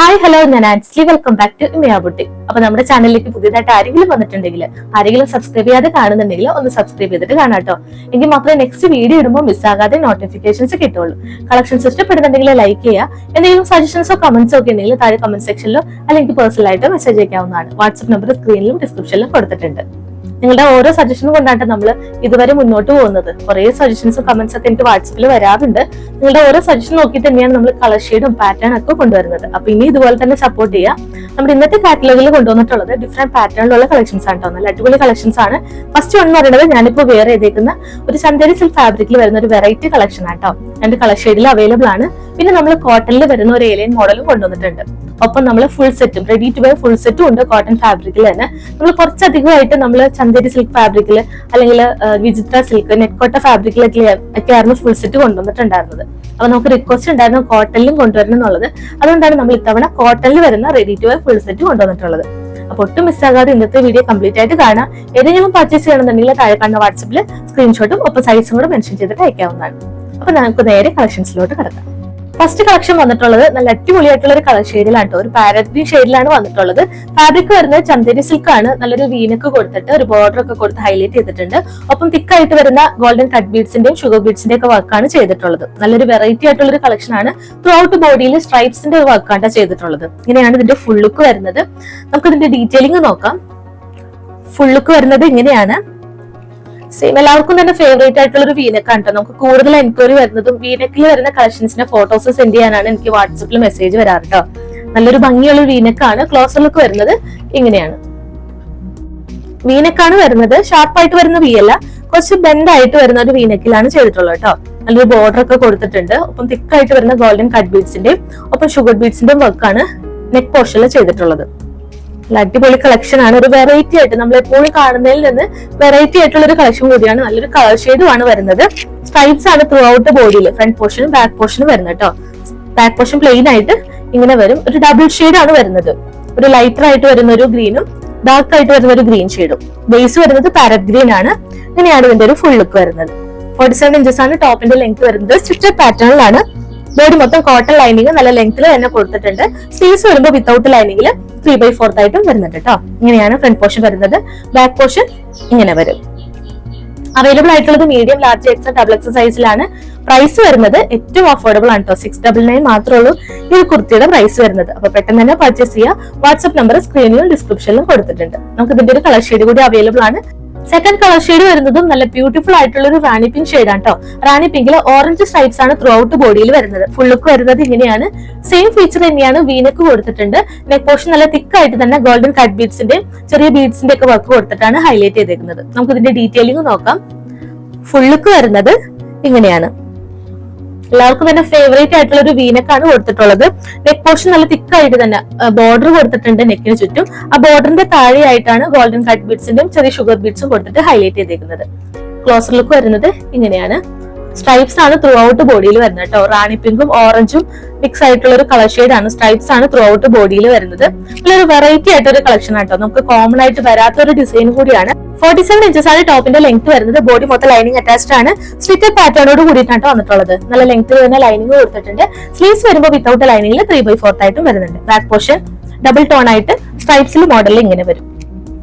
Hi hello, ഞാൻ Ansley. Welcome back to Imaya boutique. അപ്പൊ നമ്മുടെ ചാനലിലേക്ക് പുതിയതായിട്ട് ആരെങ്കിലും വന്നിട്ടുണ്ടെങ്കിൽ, ആരെങ്കിലും സബ്സ്ക്രൈബ് ചെയ്യാതെ കാണുന്നുണ്ടെങ്കിൽ ഒന്ന് സബ്സ്ക്രൈബ് ചെയ്തിട്ട് കാണാട്ടോ. എങ്കിൽ മാത്രമേ നെക്സ്റ്റ് വീഡിയോ ഇടുമ്പോൾ മിസ്സാകാതെ നോട്ടിഫിക്കേഷൻസ് കിട്ടുള്ളൂ. കളക്ഷൻസ് ഇഷ്ടപ്പെടുന്നുണ്ടെങ്കിൽ ലൈക്ക് ചെയ്യുക. എന്തെങ്കിലും സജഷൻസോ കമന്റ്സോ ഒക്കെ ഉണ്ടെങ്കിൽ താഴെ കമന്റ് സെക്ഷനിലോ അല്ലെങ്കിൽ പേഴ്സണൽ ആയിട്ട് മെസ്സേജ് അയക്കാവുന്നതാണ്. വാട്സ്ആപ്പ് നമ്പർ സ്ക്രീനിലും ഡിസ്ക്രിപ്ഷനിലും കൊടുത്തിട്ടുണ്ട്. നിങ്ങളുടെ ഓരോ സജഷനും കൊണ്ടാണ് നമ്മൾ ഇതുവരെ മുന്നോട്ട് പോകുന്നത്. കുറെ സജഷൻസും കമന്റ്സ് ഒക്കെ എനിക്ക് വാട്സാപ്പിൽ വരാറുണ്ട്. നിങ്ങളുടെ ഓരോ സജഷൻ നോക്കിയിട്ട് തന്നെയാണ് നമ്മൾ കളർ ഷെയ്ഡും പാറ്റേൺ ഒക്കെ കൊണ്ടുവരുന്നത്. അപ്പൊ ഇനി ഇതുപോലെ തന്നെ സപ്പോർട്ട് ചെയ്യുക. നമ്മുടെ ഇന്നത്തെ കാറ്റലോഗിൽ കൊണ്ടുവന്നിട്ടുള്ളത് ഡിഫറെന്റ് പാറ്റേണിലുള്ള കളക്ഷൻസ് ആണ്. നല്ല അടിപൊളി കളക്ഷൻസ് ആണ്. ഫസ്റ്റ് വൺ എന്ന് പറയുന്നത് ഞാനിപ്പോ വേറെ ചെയ്തേക്കുന്ന ഒരു ചന്ദേരി സിൽക്ക് ഫാബ്രിക്കിൽ വരുന്ന ഒരു വെറൈറ്റി കളക്ഷൻ ആട്ടോ. രണ്ട് കളർ ഷെയ്ഡിൽ അവൈലബിൾ ആണ്. പിന്നെ നമ്മൾ കോട്ടണിൽ വരുന്ന ഒരു ഏലിയൻ മോഡലും കൊണ്ടുവന്നിട്ടുണ്ട്. ഒപ്പം നമ്മൾ ഫുൾ സെറ്റും റെഡി ടു വെയർ ഫുൾ സെറ്റും ഉണ്ട്. കോട്ടൺ ഫാബ്രിക്കിൽ തന്നെ നമ്മൾ കുറച്ചധികമായിട്ട് നമ്മൾ ചന്ദേരി സിൽക്ക് ഫാബ്രിക്കിൽ അല്ലെങ്കിൽ വിചിത്ര സിൽക്ക് നെറ്റ്കോട്ട ഫാബ്രിക്കിലൊക്കെയായിരുന്നു ഫുൾ സെറ്റ് കൊണ്ടുവന്നിട്ടുണ്ടായിരുന്നത്. അപ്പൊ നമുക്ക് റിക്വസ്റ്റ് ഉണ്ടായിരുന്നു കോട്ടണിലും കൊണ്ടുവരണം എന്നുള്ളത്. അതുകൊണ്ടാണ് നമ്മൾ ഇത്തവണ കോട്ടണിൽ വരുന്ന ready to wear full set കൊണ്ടുവന്നിട്ടുള്ളത്. അപ്പൊ ഒട്ടും മിസ്സാകാതെ ഇന്നത്തെ വീഡിയോ കംപ്ലീറ്റ് ആയിട്ട് കാണാം. ഏതെങ്കിലും പർച്ചേസ് ചെയ്യണമെന്നുണ്ടെങ്കിൽ താഴെ കാണുന്ന വാട്സാപ്പിൽ സ്ക്രീൻഷോട്ടും ഒപ്പം സൈസും കൂടെ മെൻഷൻ ചെയ്തിട്ട് അയക്കാവുന്നതാണ്. അപ്പൊ നമുക്ക് നേരെ കളക്ഷൻസിലോട്ട് കിടക്കാം. ഫസ്റ്റ് കളക്ഷൻ വന്നിട്ടുള്ളത് നല്ല അടിപൊളിയായിട്ടുള്ള ഒരു കളർ ഷെയ്ഡിലാണ്. ഒരു പാരറ്റ് ഗ്രീൻ ഷെയ്ഡിലാണ് വന്നിട്ടുള്ളത്. ഫാബ്രിക് വരുന്നത് ചന്ദേരി സിൽക്ക് ആണ്. നല്ലൊരു വീനക്ക് കൊടുത്തിട്ട് ഒരു ബോർഡർ ഒക്കെ കൊടുത്ത് ഹൈലൈറ്റ് ചെയ്തിട്ടുണ്ട്. ഒപ്പം തിക്കായിട്ട് വരുന്ന ഗോൾഡൻ കട്ട് ബീഡ്സിന്റെയും ഷുഗർ ബീഡ്സിന്റെ ഒക്കെ വർക്കാണ് ചെയ്തിട്ടുള്ളത്. നല്ലൊരു വെറൈറ്റി ആയിട്ടുള്ള ഒരു കളക്ഷൻ ആണ്. ത്രൂ ഔട്ട് ബോഡിയിൽ സ്ട്രൈപ്സിന്റെ വർക്കാണ് ചെയ്തിട്ടുള്ളത്. ഇങ്ങനെയാണ് ഇതിന്റെ ഫുൾ ലുക്ക് വരുന്നത്. നമുക്ക് ഇതിന്റെ ഡീറ്റെയിലിംഗ് നോക്കാം. ഫുൾ ലുക്ക് വരുന്നത് ഇങ്ങനെയാണ്. സെയിം എല്ലാവർക്കും തന്നെ ഫേവറേറ്റ് ആയിട്ടുള്ള ഒരു വീനക്കാണ് കേട്ടോ. നമുക്ക് കൂടുതൽ എൻക്വയറി വരുന്നതും വീനക്കിൽ വരുന്ന കളക്ഷൻസിന്റെ ഫോട്ടോസ് സെൻഡ് ചെയ്യാനാണ് എനിക്ക് വാട്സപ്പിൽ മെസ്സേജ് വരാറ് കേട്ടോ. നല്ലൊരു ഭംഗിയുള്ള വീനക്കാണ്. ക്ലോസർ ലുക്ക് വരുന്നത് ഇങ്ങനെയാണ്. വീനക്കാണ് വരുന്നത്. ഷാർപ്പായിട്ട് വരുന്ന വി അല്ല, കുറച്ച് ബെൻഡ് ആയിട്ട് വരുന്ന ഒരു വീനക്കിലാണ് ചെയ്തിട്ടുള്ളത് കേട്ടോ. നല്ലൊരു ബോർഡർ ഒക്കെ കൊടുത്തിട്ടുണ്ട്. ഒപ്പം തിക്കായിട്ട് വരുന്ന ഗോൾഡൻ കട്ട് ബീഡ്സിന്റെയും ഒപ്പം ഷുഗർ ബീഡ്സിന്റെയും വർക്കാണ് നെക്ക് പോർഷനിൽ ചെയ്തിട്ടുള്ളത്. അടിപൊളി കളക്ഷൻ ആണ്. ഒരു വെറൈറ്റി ആയിട്ട് നമ്മൾ എപ്പോഴും കാണുന്നതിൽ നിന്ന് വെറൈറ്റി ആയിട്ടുള്ള ഒരു കളക്ഷൻ കൂടിയാണ്. നല്ലൊരു കളർ ഷെയ്ഡും ആണ് വരുന്നത്. സ്ട്രൈപ്സ് ആണ് ത്രൂ ഔട്ട് ബോഡിയിൽ. ഫ്രണ്ട് പോർഷനും ബാക്ക് പോർഷനും വരുന്നത് കേട്ടോ. ബാക്ക് പോർഷൻ പ്ലെയിൻ ആയിട്ട് ഇങ്ങനെ വരും. ഒരു ഡബിൾ ഷെയ്ഡ് ആണ് വരുന്നത്. ഒരു ലൈറ്റർ ആയിട്ട് വരുന്ന ഒരു ഗ്രീനും ഡാർക്ക് ആയിട്ട് വരുന്ന ഒരു ഗ്രീൻ ഷെയ്ഡും. ബേസ് വരുന്നത് പാരറ്റ് ഗ്രീൻ ആണ്. ഇങ്ങനെയാണ് ഇതിന്റെ ഒരു ഫുൾ ലുക്ക് വരുന്നത്. 47 ഇഞ്ചസ് ആണ് ടോപ്പിന്റെ ലെങ്ത് വരുന്നത്. സ്റ്റിച്ചഡ് പാറ്റേണിലാണ്. ബോഡി മൊത്തം കോട്ടൺ ലൈനിങ് നല്ല ലെങ്ത്തിൽ തന്നെ കൊടുത്തിട്ടുണ്ട്. സ്ലീവ്സ് വരുമ്പോൾ വിത്തൗട്ട് ലൈനിങ്ങിൽ 3/4 ആയിട്ടും വരുന്നുണ്ട് കേട്ടോ. ഇങ്ങനെയാണ് ഫ്രണ്ട് പോർഷൻ വരുന്നത്. ബാക്ക് പോർഷൻ ഇങ്ങനെ വരും. അവൈലബിൾ ആയിട്ടുള്ളത് medium, large, X, double X സൈസിലാണ്. പ്രൈസ് വരുന്നത് ഏറ്റവും അഫോർഡബിൾ ആണ് കേട്ടോ. 699 മാത്രമേ ഉള്ളൂ ഈ കുർത്തിയുടെ പ്രൈസ് വരുന്നത്. അപ്പൊ പെട്ടെന്ന് തന്നെ പർച്ചേസ് ചെയ്യുക. വാട്സ്ആപ്പ് നമ്പർ സ്ക്രീനിലും ഡിസ്ക്രിപ്ഷനിലും കൊടുത്തിട്ടുണ്ട്. നമുക്ക് ഇതിന്റെ ഒരു കളർ ഷെയ്ഡ് കൂടി അവൈലബിൾ ആണ്. സെക്കൻഡ് കളർ ഷെയ്ഡ് വരുന്നതും നല്ല ബ്യൂട്ടിഫുൾ ആയിട്ടുള്ള ഒരു റാണി പിങ്ക് ഷെയ്ഡ് ആണ് കേട്ടോ. റാണി പിങ്കിൽ ഓറഞ്ച് സ്ട്രൈപ്സ് ആണ് ത്രൂ ഔട്ട് ബോഡിയിൽ വരുന്നത്. ഫുൾ ലുക്ക് വരുന്നത് ഇങ്ങനെയാണ്. സെയിം ഫീച്ചർ തന്നെയാണ്. വീനക്ക് കൊടുത്തിട്ടുണ്ട്. നെക്ക് പോർഷൻ നല്ല തിക്കായിട്ട് തന്നെ ഗോൾഡൻ കട്ട് ബീഡ്സിന്റെയും ചെറിയ ബീഡ്സിന്റെ ഒക്കെ വർക്ക് കൊടുത്തിട്ടാണ് ഹൈലൈറ്റ് ചെയ്തേക്കുന്നത്. നമുക്ക് ഇതിന്റെ ഡീറ്റെയിലിംഗ് നോക്കാം. ഫുൾ ലുക്ക് വരുന്നത് ഇങ്ങനെയാണ്. എല്ലാവർക്കും തന്നെ ഫേവറേറ്റ് ആയിട്ടുള്ള ഒരു വീനക്കാണ് കൊടുത്തിട്ടുള്ളത്. നെക്ക് പോർഷൻ നല്ല തിക്കായിട്ട് തന്നെ ബോർഡർ കൊടുത്തിട്ടുണ്ട് നെക്കിന് ചുറ്റും. ആ ബോർഡറിന്റെ താഴെയായിട്ടാണ് ഗോൾഡൻ കട്ട് ബീഡ്സിന്റെയും ചെറിയ ഷുഗർ ബീഡ്സും കൊടുത്തിട്ട് ഹൈലൈറ്റ് ചെയ്തേക്കുന്നത്. ക്ലോസർ ലുക്ക് വരുന്നത് ഇങ്ങനെയാണ്. സ്ട്രൈപ്സ് ആണ് ത്രൂ ഔട്ട് ബോഡിയിൽ വരുന്നത് കേട്ടോ. റാണി പിങ്കും ഓറഞ്ചും മിക്സ് ആയിട്ടുള്ള ഒരു കളർ ഷെയ്ഡ് ആണ്. സ്ട്രൈപ്സ് ആണ് ത്രൂ ഔട്ട് ബോഡിയിൽ വരുന്നത്. നല്ലൊരു വെറൈറ്റി ആയിട്ടൊരു കളക്ഷൻ ആട്ടോ. നമുക്ക് കോമൺ ആയിട്ട് വരാത്ത ഒരു ഡിസൈൻ കൂടിയാണ്. 47 ഇഞ്ചസ് ആണ് ടോപ്പിന്റെ ലെങ്ത് വരുന്നത്. ബോഡി മൊത്തം ലൈനിങ് അറ്റാച്ച്ഡ് ആണ്. സ്ലിറ്റഡ് പാറ്റേണോട് കൂടിയിട്ടാണ് വന്നിട്ടുള്ളത്. നല്ല ലെങ്ത് തന്നെ ലൈനിങ് കൊടുത്തിട്ടുണ്ട്. സ്ലീവ്സ് വരുമ്പോൾ വിത്തൗട്ട് ലൈനിങ്ങിൽ 3/4 ആയിട്ടും വരുന്നുണ്ട്. ബാക്ക് പോർഷൻ ഡബിൾ ടോൺ ആയിട്ട് സ്ട്രൈപ്സിൽ മോഡലിൽ ഇങ്ങനെ വരും.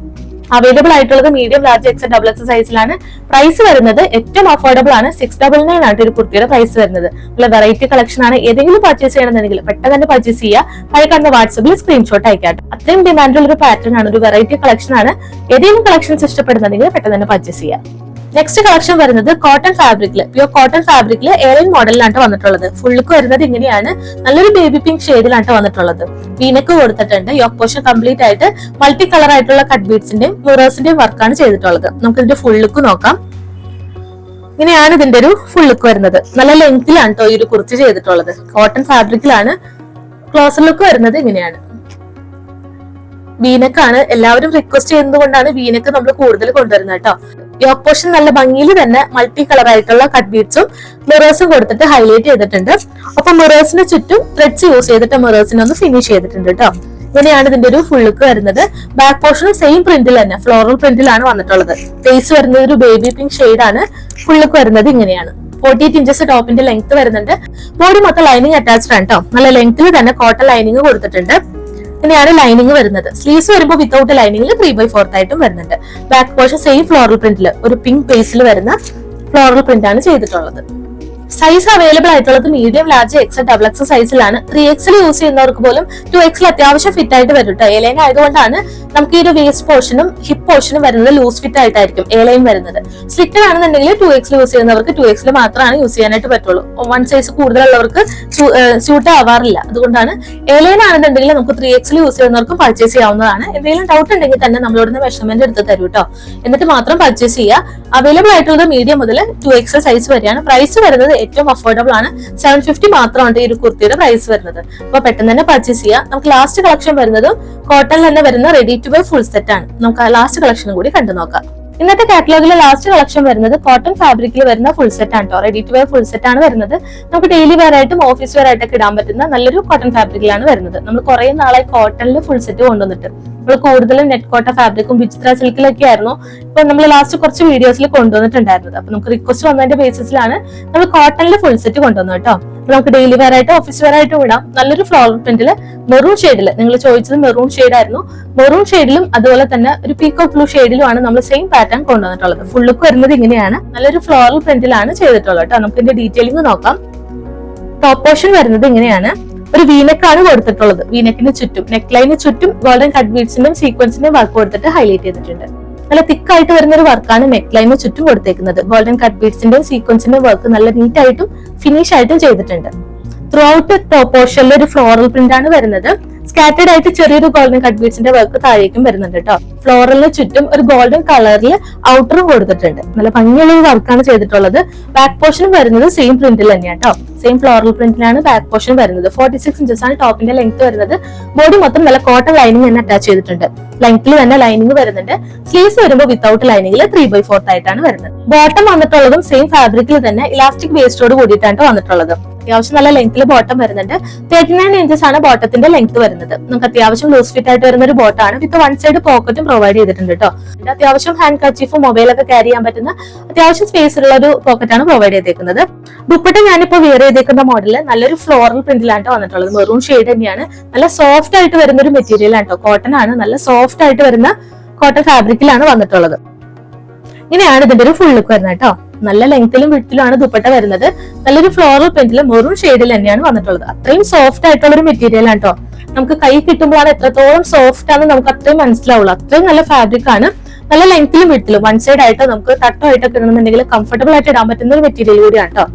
അവൈലബിൾ ആയിട്ടുള്ളത് medium, large, X, double X സൈസിലാണ്. പ്രൈസ് വരുന്നത് ഏറ്റവും അഫോർഡബിൾ ആണ്. 699 ആണ് ഒരു കുർത്തിയുടെ പ്രൈസ് വരുന്നത്. നല്ല വെറൈറ്റി കളക്ഷൻ ആണ്. ഏതെങ്കിലും പർച്ചേസ് ചെയ്യണമെന്നുണ്ടെങ്കിൽ പെട്ടെന്ന് തന്നെ പർച്ചേസ് ചെയ്യുക. താഴെ കാണുന്ന വാട്സാപ്പിൽ സ്ക്രീൻഷോട്ട് അയക്കാട്ടെ. അത്രയും ഡിമാൻഡുള്ള ഒരു പാറ്റേൺ ആണ്. ഒരു വെറൈറ്റി കളക്ഷൻ ആണ്. ഏതെങ്കിലും കളക്ഷൻസ് ഇഷ്ടപ്പെടുന്നുണ്ടെങ്കിൽ പെട്ടെന്ന് തന്നെ പർച്ചേസ് ചെയ്യാം. നെക്സ്റ്റ് കളക്ഷൻ വരുന്നത് കോട്ടൺ ഫാബ്രിക്കില്, പ്യൂർ കോട്ടൺ ഫാബ്രിക്കില് ഏലിയൻ മോഡലിലാണ് വന്നിട്ടുള്ളത്. ഫുൾ ലുക്ക് വരുന്നത് ഇങ്ങനെയാണ്. നല്ലൊരു ബേബി പിങ്ക് ഷെയ്ഡിലാണ് വന്നിട്ടുള്ളത്. വീനക്ക് കൊടുത്തിട്ടുണ്ട്. യോക്ക് പോർഷൻ കംപ്ലീറ്റ് ആയിട്ട് മൾട്ടി കളർ ആയിട്ടുള്ള കട്ട് ബീഡ്സിന്റെയും മിറേഴ്സിന്റെയും വർക്കാണ് ചെയ്തിട്ടുള്ളത്. നമുക്ക് ഇതിന്റെ ഫുൾ ലുക്ക് നോക്കാം. ഇങ്ങനെയാണ് ഇതിന്റെ ഒരു ഫുൾ ലുക്ക് വരുന്നത്. നല്ല ലെങ്തിലാണ് കേട്ടോ ഈ ഒരു കുർത്തി ചെയ്തിട്ടുള്ളത്. കോട്ടൺ ഫാബ്രിക്കിലാണ്. ക്ലോസർ ലുക്ക് വരുന്നത് ഇങ്ങനെയാണ്. വീനക്കാണ്. എല്ലാവരും റിക്വസ്റ്റ് ചെയ്യുന്നത് കൊണ്ടാണ് വീനക്ക് നമ്മൾ കൂടുതൽ കൊണ്ടുവരുന്നത് കേട്ടോ. യോക്ക് പോർഷൻ നല്ല ഭംഗിയിൽ തന്നെ മൾട്ടി കളർ ആയിട്ടുള്ള കട്ട് ബീഡ്സും മിറേഴ്സും കൊടുത്തിട്ട് ഹൈലൈറ്റ് ചെയ്തിട്ടുണ്ട്. അപ്പൊ മിറേഴ്സിന് ചുറ്റും ത്രെഡ്സ് യൂസ് ചെയ്തിട്ട് മിറേഴ്സിനെ ഒന്ന് ഫിനിഷ് ചെയ്തിട്ടുണ്ട് കേട്ടോ. ഇങ്ങനെയാണ് ഇതിന്റെ ഒരു ഫുൾ ലുക്ക് വരുന്നത്. ബാക്ക് പോർഷനും സെയിം പ്രിന്റിൽ തന്നെ ഫ്ലോറൽ പ്രിന്റിലാണ് വന്നിട്ടുള്ളത്. ഫേസ് വരുന്നത് ഒരു ബേബി പിങ്ക് ഷെയ്ഡ് ആണ്. ഫുൾ ലുക്ക് വരുന്നത് ഇങ്ങനെയാണ്. 48 ഇഞ്ചസ് ടോപ്പിന്റെ ലെങ്ത് വരുന്നുണ്ട്. ബോഡി മൊത്തം ലൈനിങ് അറ്റാച്ച്ഡ് ആണ് കേട്ടോ. നല്ല ലെങ്ത്തിൽ തന്നെ കോട്ടൺ ലൈനിങ് കൊടുത്തിട്ടുണ്ട്. ഇങ്ങനെയാണ് ലൈനിങ് വരുന്നത്. സ്ലീവ്സ് വരുമ്പോൾ വിത്തൗട്ട് ലൈനിങ്ങിൽ 3/4 ആയിട്ടും വരുന്നുണ്ട്. ബാക്ക് പോർഷൻ സെയിം ഫ്ലോറൽ പ്രിന്റിൽ ഒരു പിങ്ക് ബേസിൽ വരുന്ന ഫ്ലോറൽ പ്രിന്റ് ആണ് ചെയ്തിട്ടുള്ളത്. സൈസ് അവൈലബിൾ ആയിട്ടുള്ളത് medium, large, XL, double XL സൈസിലാണ്. 3XL യൂസ് ചെയ്യുന്നവർക്ക് പോലും 2XL അത്യാവശ്യം ഫിറ്റ് ആയിട്ട് വരും കേട്ടോ. എലൈൻ ആയതുകൊണ്ടാണ് നമുക്ക് ഈ ഒരു വേസ്റ്റ് പോർഷനും ഹിപ്പ് പോർഷനും വരുന്നത് ലൂസ് ഫിറ്റ് ആയിട്ടായിരിക്കും എലൈൻ വരുന്നത്. സ്ലിറ്റഡ് ആണെന്നുണ്ടെങ്കിൽ 2XL യൂസ് ചെയ്യുന്നവർക്ക് 2XL മാത്രമാണ് യൂസ് ചെയ്യാനായിട്ട് പറ്റുള്ളൂ. 1 സൈസ് കൂടുതലുള്ളവർക്ക് സ്യൂട്ട് ആവാറില്ല. അതുകൊണ്ടാണ് എലൈൻ ആണെന്നുണ്ടെങ്കിൽ നമുക്ക് 3XL യൂസ് ചെയ്യുന്നവർക്കും പർച്ചേസ് ചെയ്യാവുന്നതാണ്. എന്തെങ്കിലും ഡൗട്ട് ഉണ്ടെങ്കിൽ തന്നെ നമ്മളോട് മെഷർമെന്റ് എടുത്ത് തരൂ കേട്ടോ. എന്നിട്ട് മാത്രം പർച്ചേസ് ചെയ്യുക. അവൈലബിൾ ആയിട്ടുള്ളത് മീഡിയം മുതൽ 2XL സൈസ് വരെയാണ്. പ്രൈസ് വരുന്നത് ഏറ്റവും അഫോർഡബിൾ ആണ്. 750 മാത്രമാണ് ഈ ഒരു കുർത്തിയുടെ പ്രൈസ് വരുന്നത്. അപ്പൊ പെട്ടെന്ന് തന്നെ പർച്ചേസ് ചെയ്യാം. നമുക്ക് ലാസ്റ്റ് കളക്ഷൻ വരുന്നത് കോട്ടണിൽ തന്നെ വരുന്ന ready to wear full set ആണ്. നമുക്ക് ലാസ്റ്റ് കളക്ഷനും കൂടി കണ്ടു നോക്കാം. ഇന്നത്തെ കാറ്റലോഗിലെ ലാസ്റ്റ് കളക്ഷൻ വരുന്നത് കോട്ടൺ ഫാബ്രിക്കിൽ വരുന്ന ഫുൾ സെറ്റ് ആണ് കേട്ടോ. Ready to wear full set ആണ് വരുന്നത്. നമുക്ക് ഡെയിലി വെയർ ആയിട്ടും ഓഫീസ് വെയർ ആയിട്ടൊക്കെ ഇടാൻ പറ്റുന്ന നല്ലൊരു കോട്ടൺ ഫാബ്രിക്കിലാണ് വരുന്നത്. നമ്മൾ കുറെ നാളായി കോട്ടണിൽ ഫുൾ സെറ്റ് കൊണ്ടുവന്നിട്ട് നമ്മൾ കൂടുതലും നെറ്റ് കോട്ട ഫാബ്രിക്കും വിചിത്ര സിൽക്കിലൊക്കെ ആയിരുന്നു ഇപ്പൊ നമ്മൾ ലാസ്റ്റ് കുറച്ച് വീഡിയോസിൽ കൊണ്ടുവന്നിട്ടുണ്ടായിരുന്നത്. അപ്പൊ നമുക്ക് റിക്വസ്റ്റ് വന്നതിന്റെ ബേസിസിലാണ് നമ്മൾ കോട്ടണിൽ ഫുൾ സെറ്റ് കൊണ്ടുവന്നത് കേട്ടോ. നമുക്ക് ഡെയിലി വെയർ ആയിട്ട് ഓഫീസ് വെയർ ആയിട്ടും ഇടാം. നല്ലൊരു ഫ്ലോറൽ പ്രിന്റില് മെറൂൺ ഷെയ്ഡില്, നിങ്ങൾ ചോദിച്ചത് മെറൂൺ ഷെയ്ഡ് ആയിരുന്നു. മെറൂൺ ഷെയ്ഡിലും അതുപോലെ തന്നെ ഒരു പീക്കോക്ക് ബ്ലൂ ഷെയ്ഡിലുമാണ് നമ്മൾ സെയിം പാറ്റേൺ കൊണ്ടുവന്നിട്ടുള്ളത്. ഫുൾ ലുക്ക് വരുന്നത് ഇങ്ങനെയാണ്. നല്ലൊരു ഫ്ലോറൽ പ്രിന്റിലാണ് ചെയ്തിട്ടുള്ളത് കേട്ടോ. നമുക്ക് ഇതിന്റെ ഡീറ്റെയിലിംഗ് നോക്കാം. ടോപ്പ് പോർഷൻ വരുന്നത് ഇങ്ങനെയാണ്. ഒരു വീനെക്കാണ് കൊടുത്തിട്ടുള്ളത്. വീനെക്കിന് ചുറ്റും നെക്ക് ലൈന് ചുറ്റും ഗോൾഡൻ കട്ട് ബീഡ്സിന്റെയും സീക്വൻസിന്റെയും വർക്ക് കൊടുത്തിട്ട് ഹൈലൈറ്റ് ചെയ്തിട്ടുണ്ട്. നല്ല തിക്കായിട്ട് വരുന്ന ഒരു വർക്കാണ് നെക്ക് ലൈന് ചുറ്റും കൊടുത്തേക്കുന്നത്. ഗോൾഡൻ കട്ട് ബീഡ്സിന്റെയും സീക്വൻസിന്റെയും വർക്ക് നല്ല നീറ്റ് ആയിട്ടും ഫിനിഷ് ആയിട്ടും ചെയ്തിട്ടുണ്ട്. ത്രൂ ഔട്ട് ടോപ്പ് പോർഷനിൽ ഒരു ഫ്ലോറൽ പ്രിന്റ് ആണ് വരുന്നത്. സ്കാറ്റേഡ് ആയിട്ട് ചെറിയൊരു ഗോൾഡൻ കട്ട് ബീഡ്സിന്റെ വർക്ക് താഴേക്കും വരുന്നുണ്ട് കേട്ടോ. ഫ്ലോറലിന് ചുറ്റും ഒരു ഗോൾഡൻ കളറിൽ ഔട്ടറും കൊടുത്തിട്ടുണ്ട്. നല്ല ഭംഗിയുള്ള ഒരു വർക്കാണ് ചെയ്തിട്ടുള്ളത്. ബാക്ക് പോർഷനും വരുന്നത് സെയിം പ്രിന്റിൽ തന്നെയാണ് കേട്ടോ. സെയിം ഫ്ലോറൽ പ്രിന്റിലാണ് ബാക്ക് പോർഷൻ വരുന്നത്. 46 ഇഞ്ചസ് ആണ് ടോപ്പിന്റെ ലെങ്ത് വരുന്നത്. ബോഡി മൊത്തം നല്ല കോട്ടൺ ലൈനിങ് തന്നെ അറ്റാച്ച് ചെയ്തിട്ടുണ്ട്. ലെങ്ത്തിൽ തന്നെ ലൈനിങ് വരുന്നുണ്ട്. സ്ലീവ്സ് വരുമ്പോൾ വിത്തൗട്ട് ലൈനിങ്ങിൽ 3/4 ആയിട്ടാണ് വരുന്നത്. ബോട്ടം വന്നിട്ടുള്ളതും സെയിം ഫാബ്രിക്കിൽ തന്നെ ഇലാസ്റ്റിക് വേസ്റ്റോട് കൂടിയിട്ടാണ് വന്നിട്ടുള്ളത്. അത്യാവശ്യം നല്ല ലെങ്ത്തിൽ ബോട്ടം വരുന്നുണ്ട്. 39 ഇഞ്ചസ് ആണ് ബോട്ടത്തിന്റെ ലെങ്ത് വരുന്നത്. നമുക്ക് അത്യാവശ്യം ലൂസ് ഫിറ്റ് ആയിട്ട് വരുന്ന ഒരു ബോട്ടാണ്. വിത്ത് 1 സൈഡ് പോക്കറ്റും പ്രൊവൈഡ് ചെയ്തിട്ടുണ്ട് കേട്ടോ. അത്യാവശ്യം ഹാൻഡ് കർച്ചീഫും മൊബൈലൊക്കെ ക്യാരി ചെയ്യാൻ പറ്റുന്ന അത്യാവശ്യം സ്പേസ് ഉള്ള ഒരു പോക്കറ്റാണ് പ്രൊവൈഡ് ചെയ്തേക്കുന്നത്. ദുപ്പട്ട ഞാനിപ്പോ വെയർ ചെയ്തേക്കുന്ന മോഡല് നല്ലൊരു ഫ്ലോറൽ പ്രിന്റിലാണ് വന്നിട്ടുള്ളത്. മെറൂൺ ഷെയ്ഡ് തന്നെയാണ്. നല്ല സോഫ്റ്റ് ആയിട്ട് വരുന്ന ഒരു മെറ്റീരിയൽ ആണ് കേട്ടോ. കോട്ടൺ ആണ്. നല്ല സോഫ്റ്റ് ആയിട്ട് വരുന്ന കോട്ടൺ ഫാബ്രിക്കിലാണ് വന്നിട്ടുള്ളത്. ഇങ്ങനെയാണ് ഇതിന്റെ ഒരു ഫുൾ ലുക്ക് വരുന്നത് കേട്ടോ. നല്ല ലെങ്ത്തിലും വിഡ്ത്തിലുമാണ് ദുപ്പട്ട വരുന്നത്. നല്ലൊരു ഫ്ലോറൽ പ്രിന്റിലും മെറൂൺ ഷെയ്ഡിൽ തന്നെയാണ് വന്നിട്ടുള്ളത്. അത്രയും സോഫ്റ്റ് ആയിട്ടുള്ള ഒരു മെറ്റീരിയൽ ആണ് കേട്ടോ. നമുക്ക് കൈ കിട്ടുമ്പോഴാണ് എത്രത്തോളം സോഫ്റ്റ് ആണെന്ന് നമുക്ക് അത്രയും മനസ്സിലാവുള്ളൂ. അത്രയും നല്ല ഫാബ്രിക് ആണ്. നല്ല ലെങ്ത്തിലും വിഡ്ത്തിലും 1 സൈഡ് ആയിട്ട് നമുക്ക് തട്ടോ ആയിട്ടൊക്കെ ഇടണമെന്നുണ്ടെങ്കിൽ കംഫർട്ടബിൾ ആയിട്ട് ഇടാൻ പറ്റുന്ന ഒരു മെറ്റീരിയൽ കൂടിയാണ് കേട്ടോ.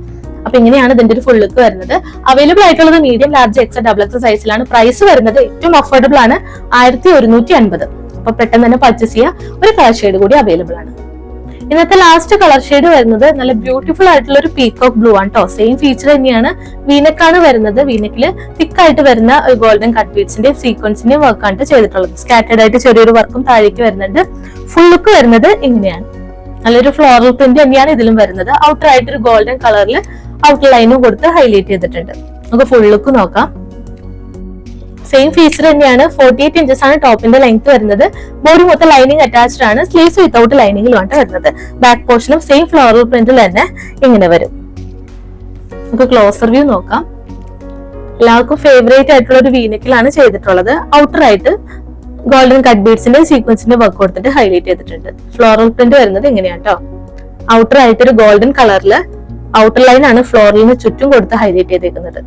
അപ്പൊ ഇങ്ങനെയാണ് ഇതിന്റെ ഒരു ഫുൾ ലുക്ക് വരുന്നത്. അവൈലബിൾ ആയിട്ടുള്ളത് medium, large, XL, double XL സൈസിലാണ്. പ്രൈസ് വരുന്നത് ഏറ്റവും അഫോർഡബിൾ ആണ് 1150. അപ്പൊ പെട്ടെന്ന് തന്നെ പർച്ചേസ് ചെയ്യുക. ഒരു കളർ ഷെയ്ഡ് കൂടി അവൈലബിൾ ആണ്. ഇന്നത്തെ ലാസ്റ്റ് കളർ ഷെയ്ഡ് വരുന്നത് നല്ല ബ്യൂട്ടിഫുൾ ആയിട്ടുള്ള ഒരു പീകോക്ക് ബ്ലൂ ആണ് കേട്ടോ. സെയിം ഫീച്ചർ തന്നെയാണ്. വീനെക്കാണ് വരുന്നത്. വീനെക്കില് തിക്കായിട്ട് വരുന്ന ഒരു ഗോൾഡൻ കട്ട് ബീഡ്സിന്റെ സീക്വൻസിന്റെയും വർക്കാണ് ചെയ്തിട്ടുള്ളത്. സ്കാറ്റേഡ് ആയിട്ട് ചെറിയൊരു വർക്കും താഴേക്ക് വരുന്നുണ്ട്. ഫുൾ ലുക്ക് വരുന്നത് ഇങ്ങനെയാണ്. നല്ലൊരു ഫ്ലോറൽ പ്രിന്റ് തന്നെയാണ് ഇതിലും വരുന്നത്. ഔട്ടർ ആയിട്ട് ഒരു ഗോൾഡൻ കളറിൽ ഔട്ടർ ലൈനും കൊടുത്ത് ഹൈലൈറ്റ് ചെയ്തിട്ടുണ്ട്. നമുക്ക് ഫുൾ ലുക്ക് നോക്കാം. സെയിം ഫീച്ചർ തന്നെയാണ്. 48 ഇഞ്ചസ് ആണ് ടോപ്പിന്റെ ലെങ്ത് വരുന്നത്. ബോഡി മൊത്തം ലൈനിങ് അറ്റാച്ച്ഡ് ആണ്. സ്ലീവ്സ് വിത്തൗട്ട് ലൈനിങ്ങിലുമാണ് വരുന്നത്. ബാക്ക് പോർഷനും സെയിം ഫ്ലോറൽ പ്രിന്റിൽ തന്നെ ഇങ്ങനെ വരും. നമുക്ക് ക്ലോസർ വ്യൂ നോക്കാം. എല്ലാവർക്കും ഫേവറേറ്റ് ആയിട്ടുള്ള ഒരു വീനെക്കിലാണ് ചെയ്തിട്ടുള്ളത്. ഔട്ടർ ആയിട്ട് ഗോൾഡൻ കട്ട് ബീഡ്സിന്റെ സീക്വൻസിന്റെ വർക്ക് കൊടുത്തിട്ട് ഹൈലൈറ്റ് ചെയ്തിട്ടുണ്ട്. ഫ്ലോറൽ പ്രിന്റ് വരുന്നത് ഇങ്ങനെയാണ് കേട്ടോ. ഔട്ടർ ആയിട്ട് ഒരു ഗോൾഡൻ കളറില് ഔട്ടർ ലൈൻ ആണ് ഫ്ലോറലിന് ചുറ്റും കൊടുത്ത് ഹൈലൈറ്റ് ചെയ്തേക്കുന്നത്.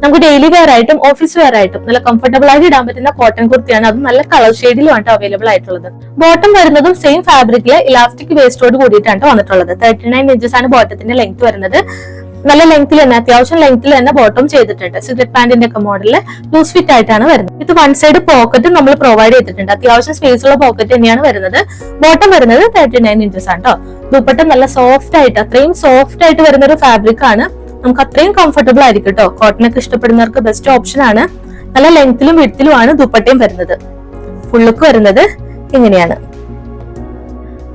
നമുക്ക് ഡെയിലി വെയർ ആയിട്ടും ഓഫീസ് വെയർ ആയിട്ടും നല്ല കംഫർട്ടബിൾ ആയിട്ട് ഇടാൻ പറ്റുന്ന കോട്ടൺ കുർത്തിയാണ്. അത് നല്ല കളർ ഷെയ്ഡിലുമാണ് അവൈലബിൾ ആയിട്ടുള്ളത്. ബോട്ടം വരുന്നതും സെയിം ഫാബ്രിക്കില് ഇലാസ്റ്റിക് വേസ്റ്റോട് കൂടിയിട്ടാണ് വന്നിട്ടുള്ളത്. 39 ഇഞ്ചസ് ആണ് ബോട്ടത്തിന്റെ ലെങ്ത് വരുന്നത്. നല്ല ലെങ്ത്തിൽ തന്നെ, അത്യാവശ്യം ലെങ്ത്തിൽ തന്നെ ബോട്ടം ചെയ്തിട്ടുണ്ട്. സിഗരറ്റ് പാന്റിന്റെ ഒക്കെ മോഡലില് ലൂസ് ഫിറ്റ് ആയിട്ടാണ് വരുന്നത്. ഇത് 1 സൈഡ് പോക്കറ്റ് നമ്മൾ പ്രൊവൈഡ് ചെയ്തിട്ടുണ്ട്. അത്യാവശ്യം സ്പേസ് ഉള്ള പോക്കറ്റ് തന്നെയാണ് വരുന്നത്. ബോട്ടം വരുന്നത് 39 ഇഞ്ചസ് ആണ് കേട്ടോ. ദുപ്പട്ട നല്ല സോഫ്റ്റ് ആയിട്ട്, അത്രയും സോഫ്റ്റ് ആയിട്ട് വരുന്ന ഒരു ഫാബ്രിക് ആണ്. നമുക്ക് അത്രയും കംഫർട്ടബിൾ ആയിരിക്കും കേട്ടോ. കോട്ടൺ ഒക്കെ ഇഷ്ടപ്പെടുന്നവർക്ക് ബെസ്റ്റ് ഓപ്ഷൻ ആണ്. നല്ല ലെങ്ത്തിലും വിഡ്ത്തിലുമാണ് ദുപ്പട്ടയും വരുന്നത്. ഫുൾ ലുക്ക് വരുന്നത് ഇങ്ങനെയാണ്.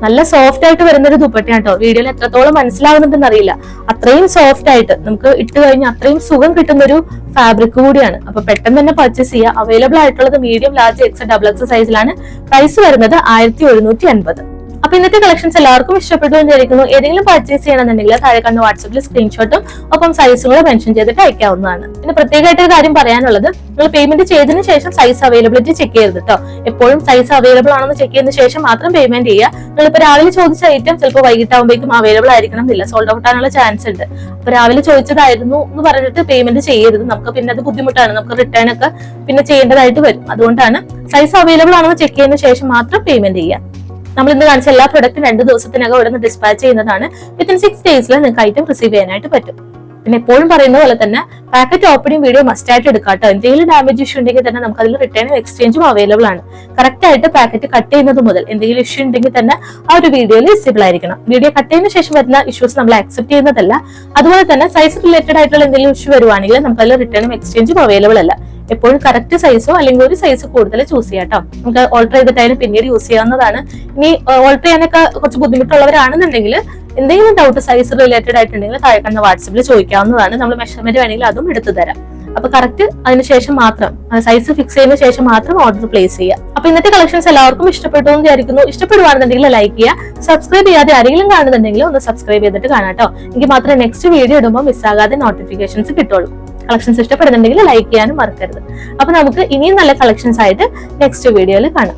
നല്ല സോഫ്റ്റ് ആയിട്ട് വരുന്ന ഒരു ദുപ്പട്ടയാണ് കേട്ടോ. വീഡിയോയിൽ എത്രത്തോളം മനസ്സിലാവുന്നുണ്ടെന്ന് അറിയില്ല. അത്രയും സോഫ്റ്റ് ആയിട്ട് നമുക്ക് ഇട്ട് കഴിഞ്ഞാൽ അത്രയും സുഖം കിട്ടുന്ന ഒരു ഫാബ്രിക് കൂടിയാണ്. അപ്പൊ പെട്ടെന്ന് തന്നെ പർച്ചേസ് ചെയ്യുക. അവൈലബിൾ ആയിട്ടുള്ളത് medium, large, XL, double XL സൈസിലാണ്. പ്രൈസ് വരുന്നത് 1150. അപ്പൊ ഇന്നത്തെ കളക്ഷൻസ് എല്ലാവർക്കും ഇഷ്ടപ്പെട്ടു എന്ന് വിചാരിക്കുന്നു. ഏതെങ്കിലും പർച്ചേസ് ചെയ്യണമെന്നുണ്ടെങ്കിൽ താഴെ കണ്ട വാട്സാപ്പിൽ സ്ക്രീൻഷോട്ടും ഒപ്പം സൈസും കൂടെ മെൻഷൻ ചെയ്തിട്ട് അയക്കാവുന്നതാണ്. പിന്നെ പ്രത്യേകമായിട്ട് ഒരു കാര്യം പറയാനുള്ളത്, നിങ്ങൾ പേയ്മെന്റ് ചെയ്തതിനു ശേഷം സൈസ് അവൈലബിലിറ്റി ചെക്ക് ചെയ്യരുത് കേട്ടോ. എപ്പോഴും സൈസ് അവൈലബിൾ ആണെന്ന് ചെക്ക് ചെയ്തതിനു ശേഷം മാത്രം പേയ്മെന്റ് ചെയ്യുക. നിങ്ങളിപ്പോ രാവിലെ ചോദിച്ച ഐറ്റം ചിലപ്പോൾ വൈകിട്ടാകുമ്പോഴേക്കും അവൈലബിൾ ആയിരിക്കണം എന്നില്ല, സോൾഡ് ഔട്ട് ആകാനുള്ള ചാൻസ് ഉണ്ട്. അപ്പൊ രാവിലെ ചോദിച്ചതായിരുന്നു എന്ന് പറഞ്ഞിട്ട് പേയ്മെന്റ് ചെയ്യരുത്. നമുക്ക് പിന്നെ അത് ബുദ്ധിമുട്ടാണ്, നമുക്ക് റിട്ടേൺ ഒക്കെ പിന്നെ ചെയ്യേണ്ടതായിട്ട് വരും. അതുകൊണ്ടാണ് സൈസ് അവൈലബിൾ ആണെന്ന് ചെക്ക് ചെയ്തതിനു ശേഷം മാത്രം പേയ്മെന്റ് ചെയ്യുക. നമ്മൾ ഇന്ന് കാണിച്ച എല്ലാ പ്രൊഡക്റ്റും 2 ദിവസത്തിനകം ഇവിടെ നിന്ന് ഡിസ്പാച്ച് ചെയ്യുന്നതാണ്. വിത്തിൻ 6 ഡേയ്സിൽ നിങ്ങൾക്ക് ഐറ്റം റിസീവ് ചെയ്യാനായിട്ട് പറ്റും. പിന്നെ എപ്പോഴും പറയുന്ന പോലെ തന്നെ പാക്കറ്റ് ഓപ്പണിംഗ് വീഡിയോ മസ്റ്റ് ആയിട്ട് എടുക്കാട്ടോ. എന്തെങ്കിലും ഡാമേജ് ഇഷ്യൂ ഉണ്ടെങ്കിൽ തന്നെ നമുക്ക് അതിൽ റിട്ടേണും എക്സ്ചേഞ്ചും അവൈലബിൾ ആണ്. കറക്റ്റ് ആയിട്ട് പാക്കറ്റ് കട്ട് ചെയ്യുന്നത് മുതൽ എന്തെങ്കിലും ഇഷ്യൂ ഉണ്ടെങ്കിൽ തന്നെ ആ ഒരു വീഡിയോയിൽ വിസിബിൾ ആയിരിക്കണം. വീഡിയോ കട്ട് ചെയ്തതിനു ശേഷം വരുന്ന ഇഷ്യൂസ് നമ്മൾ അക്സെപ്റ്റ് ചെയ്യുന്നതല്ല. അതുപോലെ തന്നെ സൈസ് റിലേറ്റഡ് ആയിട്ടുള്ള എന്തെങ്കിലും ഇഷ്യൂ വരുവാണെങ്കിൽ നമുക്ക് അതിൽ റിട്ടേണും എക്സ്ചേഞ്ചും അവൈലബിൾ അല്ല. എപ്പോഴും കറക്റ്റ് സൈസോ അല്ലെങ്കിൽ ഒരു സൈസ് കൂടുതൽ ചൂസ് ചെയ്യാം കേട്ടോ. നമുക്ക് ഓൾട്ടർ ചെയ്തിട്ടായാലും പിന്നീട് യൂസ് ചെയ്യാവുന്നതാണ്. ഇനി ഓൾട്ടർ ചെയ്യാനൊക്കെ കുറച്ച് ബുദ്ധിമുട്ടുള്ളവരാണെന്നുണ്ടെങ്കിൽ എന്തെങ്കിലും ഡൗട്ട് സൈസ് റിലേറ്റഡ് ആയിട്ടുണ്ടെങ്കിൽ താഴെ കണ്ട വാട്സാപ്പിൽ ചോദിക്കാവുന്നതാണ്. നമ്മൾ മെഷർമെന്റ് വേണമെങ്കിൽ അതും എടുത്തു തരാം. അപ്പൊ കറക്റ്റ് അതിനുശേഷം മാത്രം സൈസ് ഫിക്സ് ചെയ്തതിനു ശേഷം മാത്രം ഓർഡർ പ്ലേസ് ചെയ്യുക. അപ്പൊ ഇന്നത്തെ കളക്ഷൻസ് എല്ലാവർക്കും ഇഷ്ടപ്പെട്ടു എന്ന് വിചാരിക്കുന്നു. ഇഷ്ടപ്പെടുവാണെന്നുണ്ടെങ്കിൽ ലൈക്ക് ചെയ്യുക. സബ്സ്ക്രൈബ് ചെയ്യാതെ ആരെങ്കിലും കാണുന്നുണ്ടെങ്കിൽ ഒന്ന് സബ്സ്ക്രൈബ് ചെയ്തിട്ട് കാണാം കേട്ടോ. എനിക്ക് മാത്രമേ നെക്സ്റ്റ് വീഡിയോ ഇടുമ്പോൾ മിസ്സാകാതെ നോട്ടിഫിക്കേഷൻസ് കിട്ടുള്ളൂ. കളക്ഷൻസ് ഇഷ്ടപ്പെടുന്നുണ്ടെങ്കിൽ ലൈക്ക് ചെയ്യാനും മറക്കരുത്. അപ്പൊ നമുക്ക് ഇനിയും നല്ല കളക്ഷൻസ് ആയിട്ട് നെക്സ്റ്റ് വീഡിയോയിൽ കാണാം.